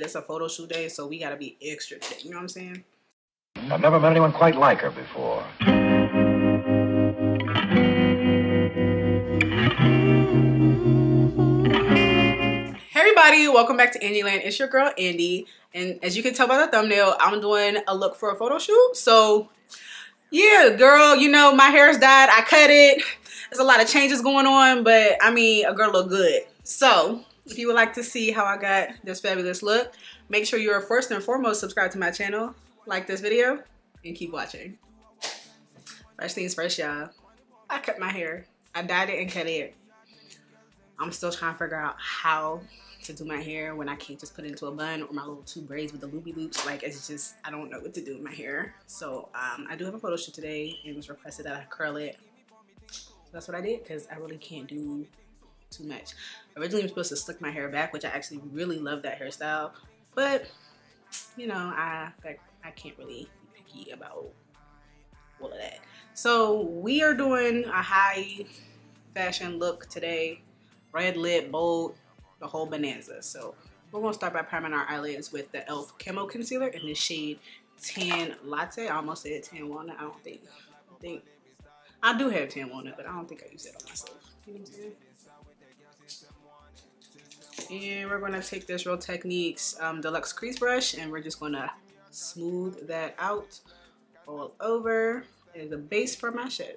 but it's a photo shoot day, so we gotta be extra thick, you know what I'm saying? I've never met anyone quite like her before. Hey everybody, welcome back to Andy Land. It's your girl Andy, and as you can tell by the thumbnail, I'm doing a look for a photo shoot. So yeah, girl, you know, my hair's dyed, I cut it. There's a lot of changes going on, but I mean, a girl look good. So if you would like to see how I got this fabulous look, make sure you're first and foremost subscribed to my channel, like this video, and keep watching. First things first, y'all. I cut my hair. I dyed it and cut it. I'm still trying to figure out how to do my hair when I can't just put it into a bun or my little two braids with the loopy loops. Like, it's just, I don't know what to do with my hair. So I do have a photo shoot today. It was requested that I curl it. So that's what I did, because I really can't do too much. Originally I was supposed to slick my hair back, which I actually really love that hairstyle. But, you know, I can't really be picky about all of that. So we are doing a high fashion look today. Red lip, bold, the whole bonanza. So we're gonna start by priming our eyelids with the e.l.f. Camo Concealer in the shade Tan Latte. I almost said Tan Walnut. I think I do have Tan Walnut, but I don't think I use it on myself. You know what I'm saying? And we're gonna take this Real Techniques Deluxe Crease Brush, and we're just gonna smooth that out all over as a base for my shadow.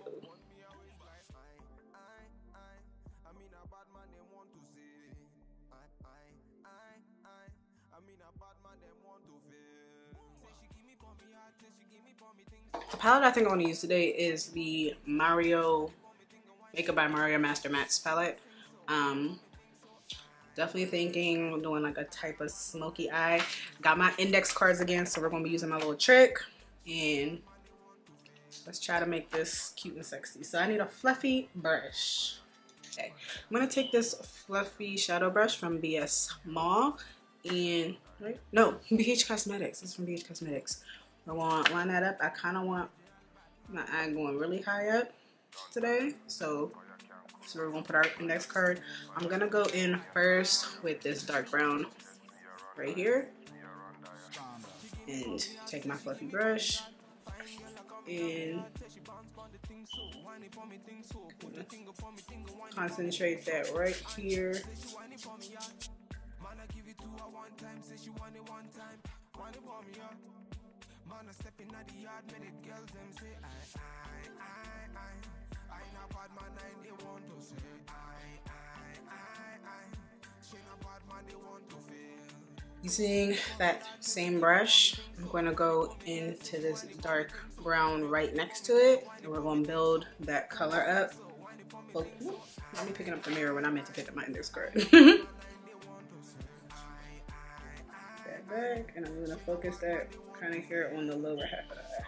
The palette I think I'm going to use today is the Mario Makeup by Mario Master Mattes palette. Definitely thinking doing like a type of smoky eye. Got my index cards again, so we're going to be using my little trick. And let's try to make this cute and sexy. So I need a fluffy brush. Okay, I'm going to take this fluffy shadow brush from BS Mall. And, right? No, BH Cosmetics. This is from BH Cosmetics. I want to line that up. I kind of want my eye going really high up today. So we're going to put our index card. I'm going to go in first with this dark brown right here. And take my fluffy brush. And concentrate that right here. Using that same brush, I'm going to go into this dark brown right next to it, and we're going to build that color up. Oh, let me pick up the mirror when I meant to pick up my index card. Back, and I'm going to focus that kind of here on the lower half of the eye.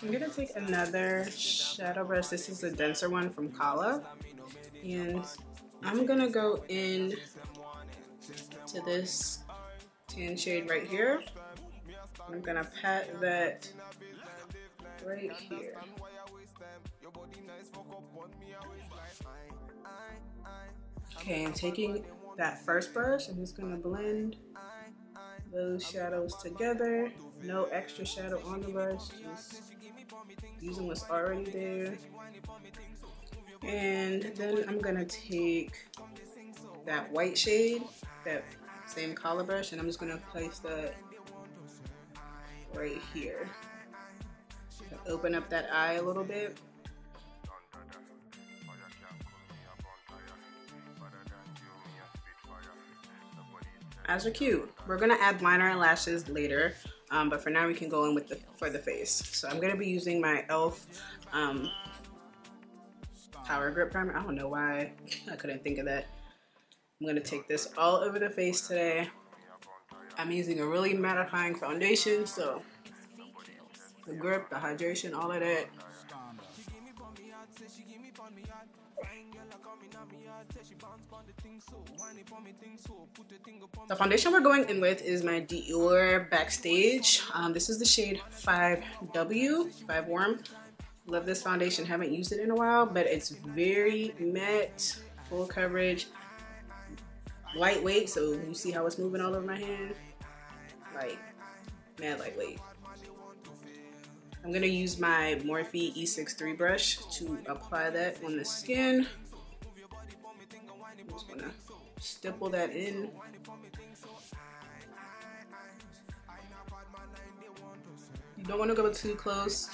I'm going to take another shadow brush. This is a denser one from Kala, and I'm going to go in to this tan shade right here. I'm going to pat that right here. Okay, I'm taking that first brush. I'm just gonna blend those shadows together. No extra shadow on the brush, just using what's already there. And then I'm gonna take that white shade, that same color brush, and I'm just gonna place that right here. Open up that eye a little bit. Eyes are cute. We're gonna add liner and lashes later, but for now we can go in with for the face. So I'm gonna be using my e.l.f. Power Grip Primer. I don't know why I couldn't think of that. I'm gonna take this all over the face today. I'm using a really mattifying foundation, so the grip, the hydration, all of that. The foundation we're going in with is my Dior Backstage. This is the shade 5W, 5 Warm. Love this foundation. Haven't used it in a while, but it's very matte, full coverage, lightweight. So you see how it's moving all over my hand? Like, mad lightweight. I'm gonna use my Morphe E63 brush to apply that on the skin. I'm just gonna stipple that in. You don't want to go too close.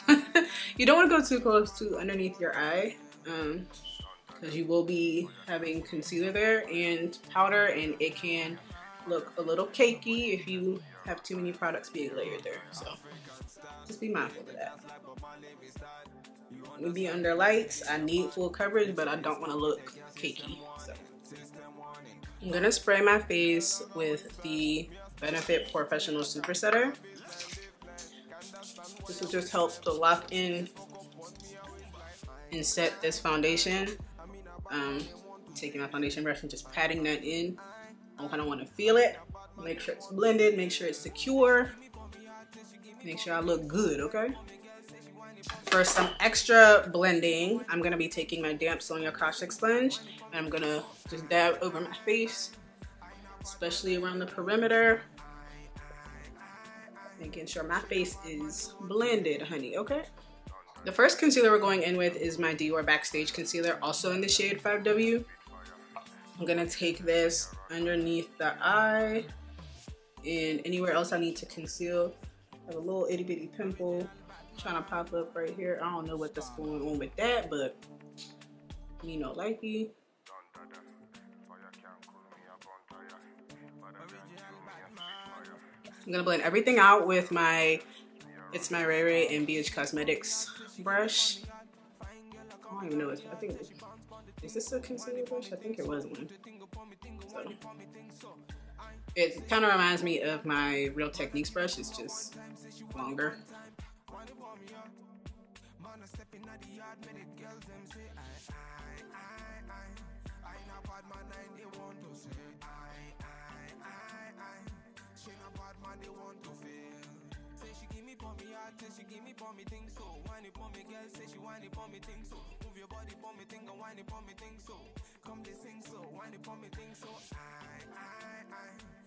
You don't want to go too close to underneath your eye, because you will be having concealer there and powder, and it can look a little cakey if you have too many products being layered there. So just be mindful of that. Maybe under lights, I need full coverage, but I don't want to look cakey. So I'm gonna spray my face with the Benefit Professional Super Setter. This will just help to lock in and set this foundation. Taking my foundation brush and just patting that in. I kind of want to feel it. Make sure it's blended. Make sure it's secure. Make sure I look good, okay? For some extra blending, I'm going to be taking my damp Sonia caustic sponge and I'm going to just dab over my face, especially around the perimeter. Making sure my face is blended, honey, okay? The first concealer we're going in with is my Dior Backstage concealer, also in the shade 5W. I'm gonna take this underneath the eye and anywhere else I need to conceal. I have a little itty bitty pimple trying to pop up right here. I don't know what that's going on with that, but you know, likey. I'm gonna blend everything out with my Ray Ray and BH Cosmetics brush. I don't even know. I think is this a concealer brush? I think it was one. So it kind of reminds me of my Real Techniques brush. It's just longer.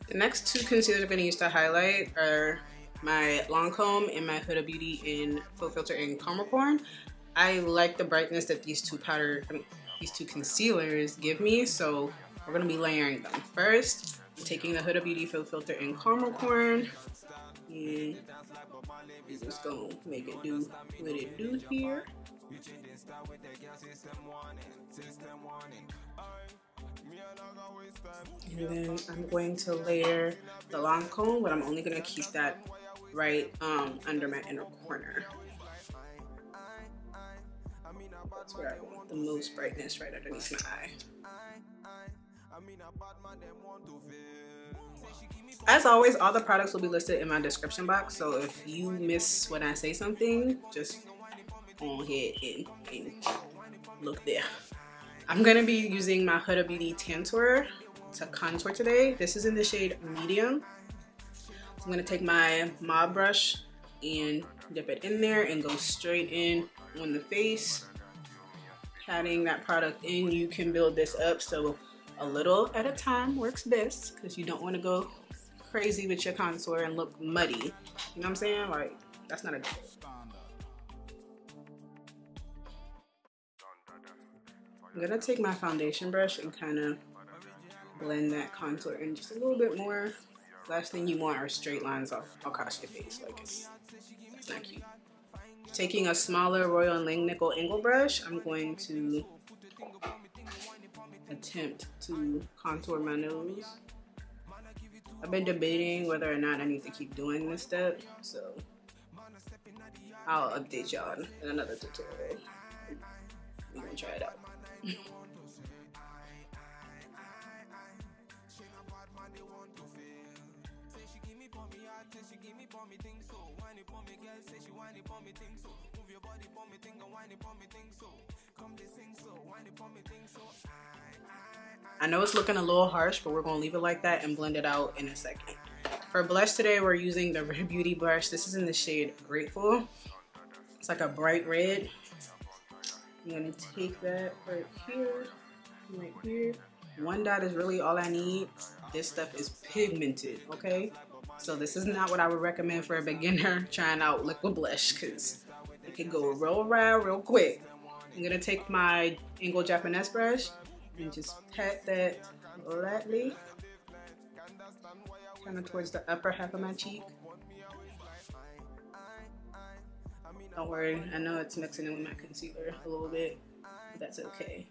The next two concealers I'm going to use to highlight are my Lancome and my Huda Beauty in Faux Filter in Caramel Corn. I like the brightness that these two concealers give me, so we're going to be layering them. First, I'm taking the Huda Beauty Faux Filter in Caramel Corn, and we're just going to make it do what it do here. And then I'm going to layer the Lancome, but I'm only going to keep that right under my inner corner. That's where I want the most brightness, right underneath my eye. As always, all the products will be listed in my description box, so if you miss when I say something, just go ahead and look there. I'm going to be using my Huda Beauty Tantour to contour today. This is in the shade Medium. So I'm going to take my Mob brush and dip it in there and go straight in on the face. Patting that product in, you can build this up so a little at a time works best, because you don't want to go crazy with your contour and look muddy. You know what I'm saying? Like, that's not a good thing. I'm gonna take my foundation brush and kind of blend that contour in just a little bit more. Last thing you want are straight lines across your face. Like, it's not cute. Taking a smaller Royal Langnickel angle brush, I'm going to attempt to contour my nose. I've been debating whether or not I need to keep doing this step, so I'll update y'all in another tutorial. We're gonna try it out. I know it's looking a little harsh, but we're gonna leave it like that and blend it out in a second. For blush today, we're using the Rare Beauty blush. This is in the shade Grateful. It's like a bright red. I'm gonna take that right here, right here. One dot is really all I need. This stuff is pigmented, okay? So this is not what I would recommend for a beginner trying out liquid blush, because it can go real wild real quick. I'm gonna take my angled Japanese brush and just pat that lightly, kind of towards the upper half of my cheek. Don't worry, I know it's mixing in with my concealer a little bit, but that's okay.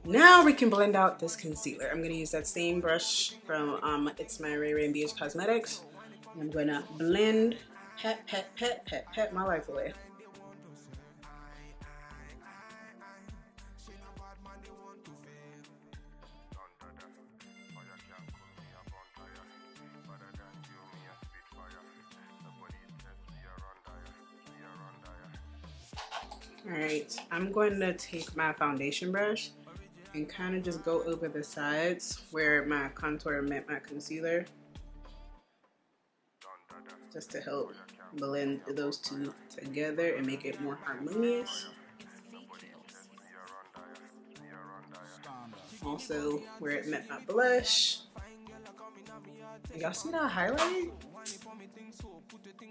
Now we can blend out this concealer. I'm gonna use that same brush from It's My Ray Ray and BH Cosmetics. I'm gonna blend, pat, pat, pat, pat, pat my life away. Alright, I'm going to take my foundation brush and kind of just go over the sides where my contour met my concealer, just to help blend those two together and make it more harmonious. Also where it met my blush. Y'all see that highlight?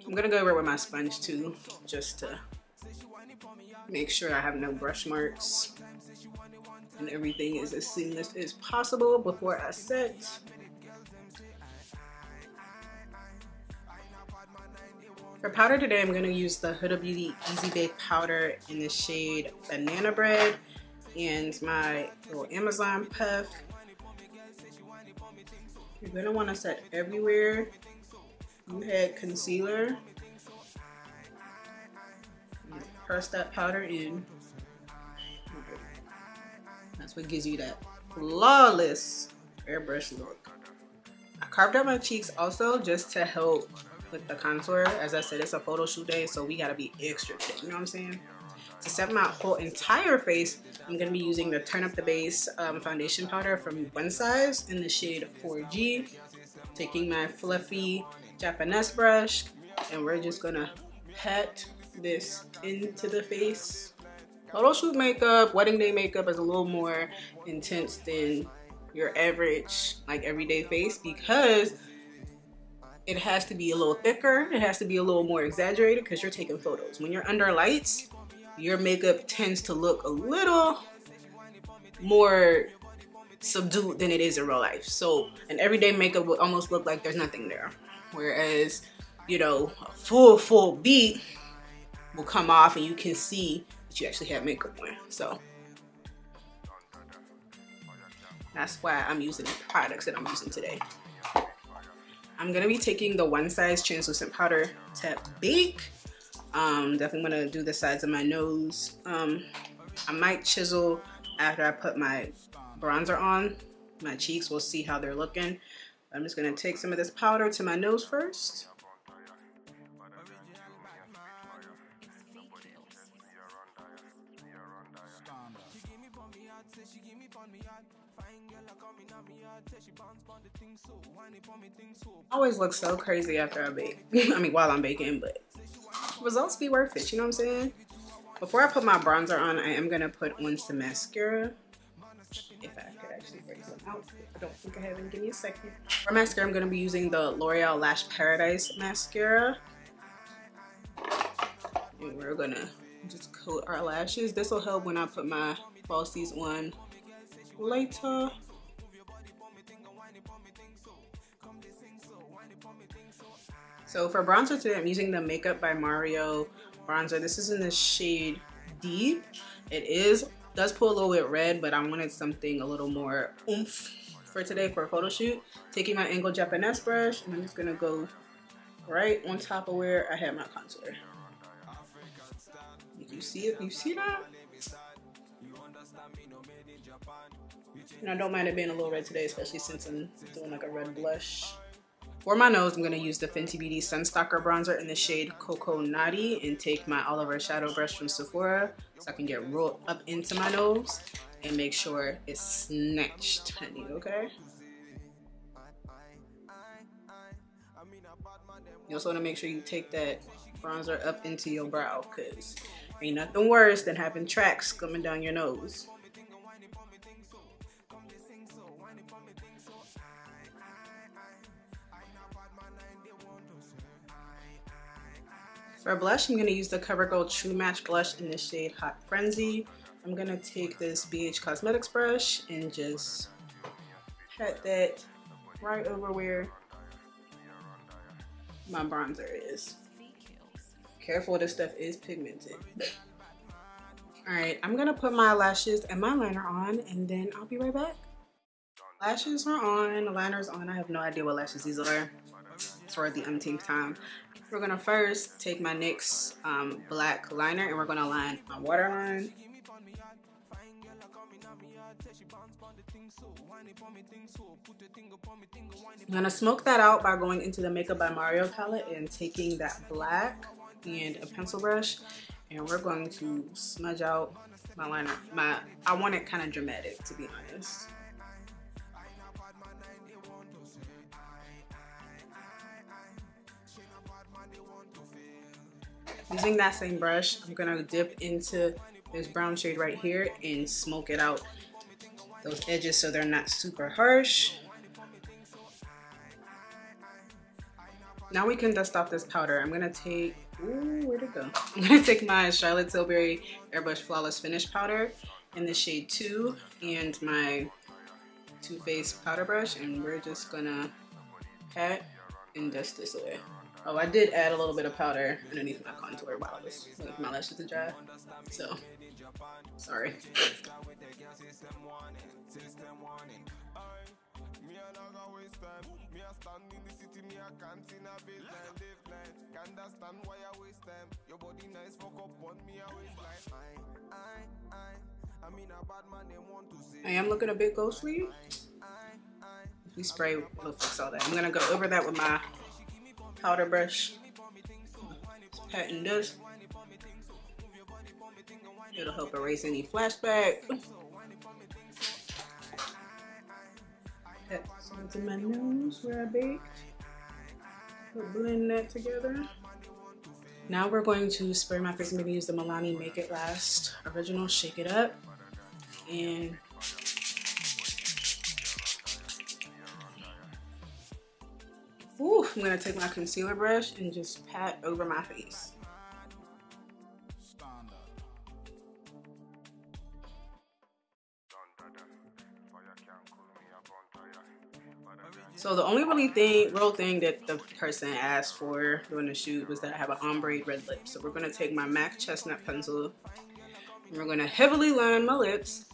I'm gonna go over it with my sponge too, just to make sure I have no brush marks and everything is as seamless as possible before I set. For powder today, I'm going to use the Huda Beauty Easy Bake Powder in the shade Banana Bread and my little Amazon Puff. You're going to want to set everywhere you had concealer. Press that powder in. That's what gives you that flawless airbrush look. I carved out my cheeks also just to help with the contour. As I said, it's a photo shoot day, so we gotta be extra thick, you know what I'm saying? To set my whole entire face, I'm gonna be using the Turn Up the Base foundation powder from One Size in the shade 4G. Taking my fluffy Japanese brush, and we're just gonna pat this into the face. Photo shoot makeup, wedding day makeup is a little more intense than your average, like everyday face, because it has to be a little thicker. It has to be a little more exaggerated because you're taking photos. When you're under lights, your makeup tends to look a little more subdued than it is in real life. So an everyday makeup will almost look like there's nothing there. Whereas, you know, a full beat will come off and you can see that you actually have makeup on. So that's why I'm using the products that I'm using today. I'm gonna be taking the One Size translucent powder to bake. Definitely gonna do the sides of my nose. I might chisel after I put my bronzer on my cheeks. We'll see how they're looking. I'm just gonna take some of this powder to my nose first. Always look so crazy after I bake. I mean, while I'm baking, but results be worth it, you know what I'm saying? Before I put my bronzer on, I am gonna put on some mascara. If I could actually bring some out. I don't think I have any. Give me a second. For mascara, I'm gonna be using the L'Oreal Lash Paradise mascara. And we're gonna just coat our lashes. This will help when I put my falsies on later. So for bronzer today, I'm using the Makeup by Mario bronzer. This is in the shade Deep. It does pull a little bit red, but I wanted something a little more oomph for today for a photo shoot. Taking my angled Japanese brush, and I'm just gonna go right on top of where I had my contour. Did you see it? You see that? And I don't mind it being a little red today, especially since I'm doing like a red blush. For my nose, I'm going to use the Fenty Beauty Sunstalk'r bronzer in the shade Coco Naughty and take my Oliver shadow brush from Sephora so I can get rolled up into my nose and make sure it's snatched, honey, okay? You also want to make sure you take that bronzer up into your brow, because ain't nothing worse than having tracks coming down your nose. For blush, I'm going to use the CoverGirl True Match blush in the shade Hot Frenzy. I'm going to take this BH Cosmetics brush and just pat that right over where my bronzer is. Careful, this stuff is pigmented. Alright, I'm going to put my lashes and my liner on, and then I'll be right back. Lashes are on, the liner's on. I have no idea what lashes these are for the umpteenth time. We're going to first take my NYX black liner, and we're going to line my waterline. I'm going to smoke that out by going into the Makeup by Mario palette and taking that black and a pencil brush, and we're going to smudge out my liner. I want it kind of dramatic, to be honest. Using that same brush, I'm gonna dip into this brown shade right here and smoke it out those edges so they're not super harsh. Now we can dust off this powder. I'm gonna take, ooh, where'd it go? I'm gonna take my Charlotte Tilbury Airbrush Flawless Finish powder in the shade 2 and my Too Faced powder brush, and we're just gonna pat and dust this away. Oh, I did add a little bit of powder underneath my contour while I was waiting for my lashes to dry. So, sorry. I am looking a bit ghostly. If we spray, it'll fix all that. I'm gonna go over that with my powder brush. Pat and dust. It'll help erase any flashback. Pat some to my nose where I baked. We'll blend that together. Now we're going to spray my face. I'm going to use the Milani Make It Last Original Shake It Up. And ooh, I'm going to take my concealer brush and just pat over my face. So the only real thing that the person asked for during the shoot was that I have an ombre red lip. So we're going to take my MAC Chestnut pencil and we're going to heavily line my lips.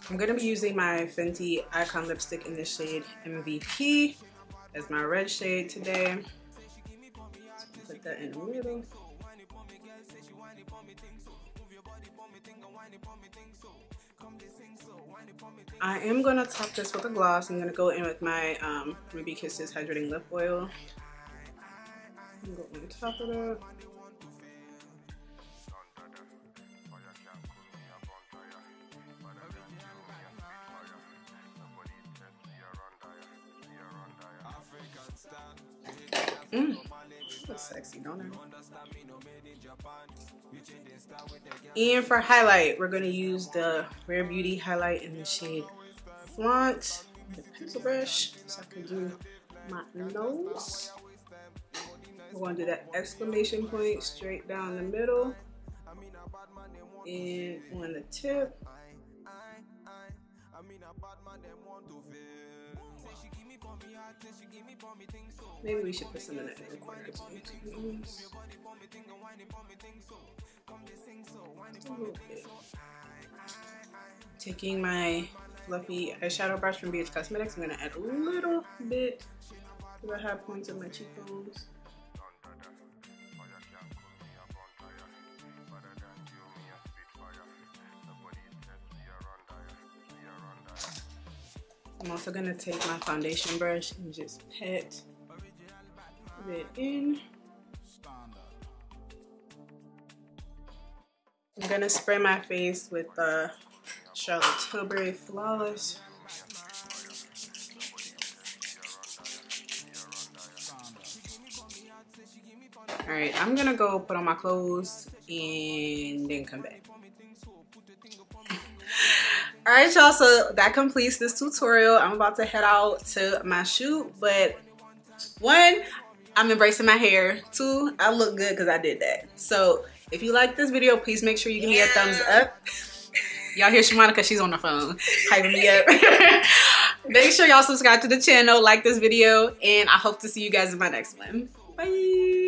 I'm going to be using my Fenty Icon lipstick in the shade MVP as my red shade today. So put that in the middle. I am going to top this with a gloss. I'm going to go in with my Ruby Kisses Hydrating Lip Oil. I'm going to go on top of that. Looks sexy, don't it? And for highlight, we're going to use the Rare Beauty highlight in the shade Flaunt. The pencil brush, so I can do my nose. We're going to do that exclamation point straight down the middle and on the tip. Maybe we should put some of that in the corner too. Taking my fluffy eyeshadow brush from BH Cosmetics, I'm going to add a little bit to the high points of my cheekbones. I'm also going to take my foundation brush and just pat it in. I'm gonna spray my face with Charlotte Tilbury Flawless. All right, I'm gonna go put on my clothes and then come back. All right, y'all, so that completes this tutorial. I'm about to head out to my shoot, but one, I'm embracing my hair. Two, I look good because I did that. So if you like this video, please make sure you give me a thumbs up. Y'all hear Shimana because she's on the phone hyping me up. Make sure y'all subscribe to the channel, like this video, and I hope to see you guys in my next one. Bye.